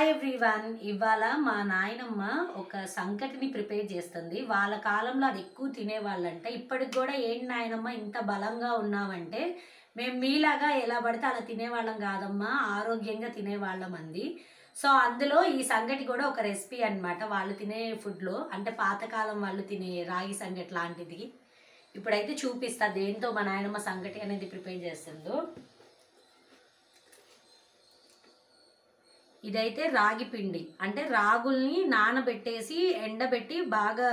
Hi everyone. ఇవాళ మా నాయనమ్మ ఒక సంకటిని ప్రిపేర్ చేస్తుంది. వాళ్ళ కాలంలో అది ఎక్కువ తినేవాళ్ళంట. ఇప్పటికి కూడా ఏంటి నాయనమ్మ ఇంత బలంగా ఉన్నావంటే, మేము మీలాగా ఎలా పడితే అలా తినేవాళ్ళం కాదమ్మా, ఆరోగ్యంగా తినేవాళ్ళం అంది. సో అందులో ఈ సంగటి కూడా ఒక రెసిపీ అనమాట. వాళ్ళు తినే ఫుడ్లో, అంటే పాతకాలం వాళ్ళు తినే రాగి సంగటి లాంటిది. ఇప్పుడైతే చూపిస్తా దేంతో మా నాయనమ్మ సంగటి అనేది ప్రిపేర్ చేస్తుందో. ఇదైతే రాగి పిండి, అంటే రాగుల్ని నానబెట్టేసి ఎండబెట్టి బాగా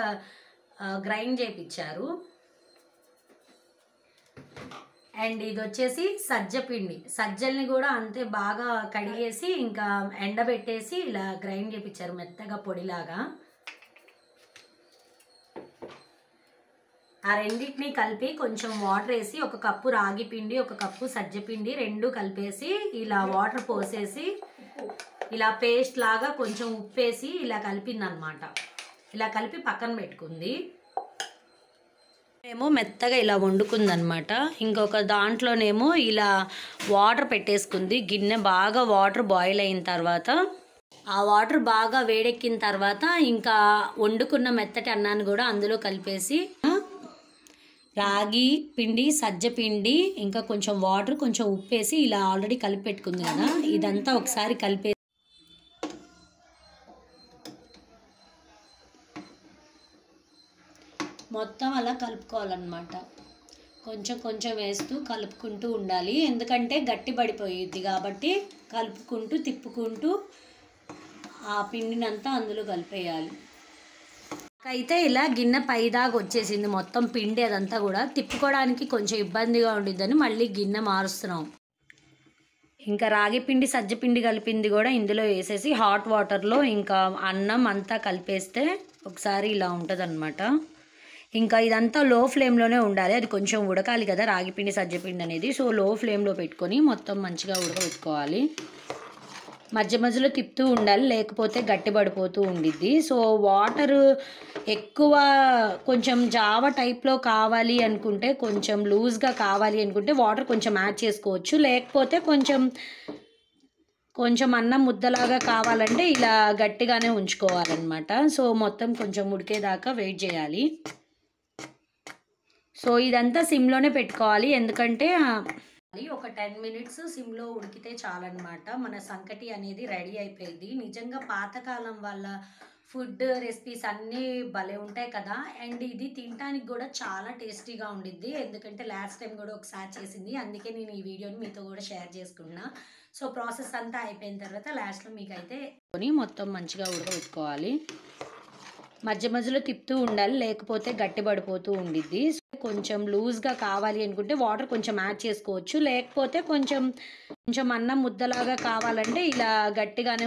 గ్రైండ్ చేయించారు. అండ్ ఇది వచ్చేసి సజ్జ పిండి, సజ్జల్ని కూడా అంతే బాగా కడిగేసి ఇంకా ఎండబెట్టేసి ఇలా గ్రైండ్ చేయించారు మెత్తగా పొడిలాగా. ఆ రెండింటిని కలిపి కొంచెం వాటర్ వేసి, ఒక కప్పు రాగి పిండి ఒక కప్పు సజ్జ పిండి రెండు కలిపేసి ఇలా వాటర్ పోసేసి ఇలా పేస్ట్ లాగా కొంచెం ఉప్పేసి ఇలా కలిపింది అనమాట. ఇలా కలిపి పక్కన పెట్టుకుంది. ఏమో మెత్తగా ఇలా వండుకుందనమాట. ఇంకొక దాంట్లోనేమో ఇలా వాటర్ పెట్టేసుకుంది. గిన్నె బాగా వాటర్ బాయిల్ అయిన తర్వాత, ఆ వాటర్ బాగా వేడెక్కిన తర్వాత ఇంకా వండుకున్న మెత్తటి అన్నాన్ని కూడా అందులో కలిపేసి, రాగి పిండి సజ్జ పిండి ఇంకా కొంచెం వాటర్ కొంచెం ఉప్పేసి ఇలా ఆల్రెడీ కలిపి పెట్టుకుంది కదా, ఇదంతా ఒకసారి కలిపే మొత్తం అలా కలుపుకోవాలన్నమాట. కొంచెం కొంచెం వేస్తూ కలుపుకుంటూ ఉండాలి, ఎందుకంటే గట్టి పడిపోయిద్ది కాబట్టి కలుపుకుంటూ తిప్పుకుంటూ ఆ పిండినంతా అందులో కలిపేయాలి. అయితే ఇలా గిన్నె పైదాకా వచ్చేసింది మొత్తం పిండి, అదంతా కూడా తిప్పుకోవడానికి కొంచెం ఇబ్బందిగా ఉండిద్దని మళ్ళీ గిన్నె మారుస్తున్నాం. ఇంకా రాగి పిండి సజ్జ పిండి కలిపింది కూడా ఇందులో వేసేసి హాట్ వాటర్లో ఇంకా అన్నం అంతా కలిపేస్తే ఒకసారి ఇలా ఉంటుంది అనమాట. ఇంకా ఇదంతా లో ఫ్లేమ్లోనే ఉండాలి, అది కొంచెం ఉడకాలి కదా రాగిపిండి సజ్జపిండి అనేది. సో లో ఫ్లేమ్లో పెట్టుకొని మొత్తం మంచిగా ఉడకబెట్టుకోవాలి. మధ్య మధ్యలో తిప్పుతూ ఉండాలి, లేకపోతే గట్టి పడిపోతూ ఉండిద్ది. సో వాటర్ ఎక్కువ కొంచెం జావ టైప్లో కావాలి అనుకుంటే, కొంచెం లూజ్గా కావాలి అనుకుంటే వాటర్ కొంచెం యాడ్ చేసుకోవచ్చు. లేకపోతే కొంచెం అన్నం ముద్దలాగా కావాలంటే ఇలా గట్టిగానే ఉంచుకోవాలన్నమాట. సో మొత్తం కొంచెం ఉడికేదాకా వెయిట్ చేయాలి. సో ఇదంతా సిమ్లోనే పెట్టుకోవాలి, ఎందుకంటే ఒక 10 minutes సిమ్లో ఉడికితే చాలన్నమాట. మన సంకటి అనేది రెడీ అయిపోయింది. నిజంగా పాతకాలం వాళ్ళ ఫుడ్ రెసిపీస్ అన్నీ భలే ఉంటాయి కదా. అండ్ ఇది తినడానికి కూడా చాలా టేస్టీగా ఉండిద్ది, ఎందుకంటే లాస్ట్ టైం కూడా ఒకసారి చేసింది, అందుకే నేను ఈ వీడియోని మీతో కూడా షేర్ చేసుకున్నా. సో ప్రాసెస్ అంతా అయిపోయిన తర్వాత లాస్ట్లో మీకైతే మొత్తం మంచిగా ఉడకబెట్టుకోవాలి. మధ్య మధ్యలో తిప్పుతూ ఉండాలి, లేకపోతే గట్టి పడిపోతూ ఉండిద్ది. కొంచెం లూజ్గా కావాలి అనుకుంటే వాటర్ కొంచెం యాడ్ చేసుకోవచ్చు. లేకపోతే కొంచెం అన్నం ముద్దలాగా కావాలంటే ఇలా గట్టిగానే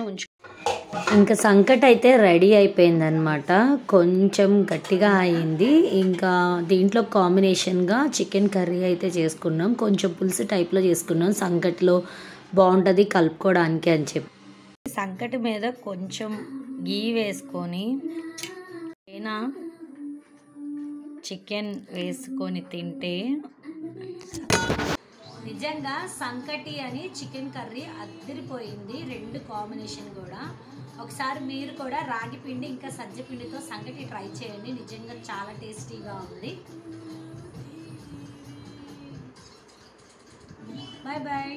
ఇంకా సంకటి అయితే రెడీ అయిపోయిందనమాట. కొంచెం గట్టిగా అయింది. ఇంకా దీంట్లో కాంబినేషన్గా చికెన్ కర్రీ అయితే చేసుకున్నాం. కొంచెం పులుసు టైప్లో చేసుకున్నాం, సంకటిలో బాగుంటుంది కలుపుకోవడానికి అని చెప్పి. సంకటి మీద కొంచెం గీ వేసుకొని చికెన్ వేసుకొని తింటే నిజంగా సంకటి అని చికెన్ కర్రీ అదిరిపోయింది. రెండు కాంబినేషన్ కూడా. ఒకసారి మీరు కూడా రాగి పిండి ఇంకా సజ్జ పిండితో సంకటి ట్రై చేయండి, నిజంగా చాలా టేస్టీగా ఉంది. Bye bye.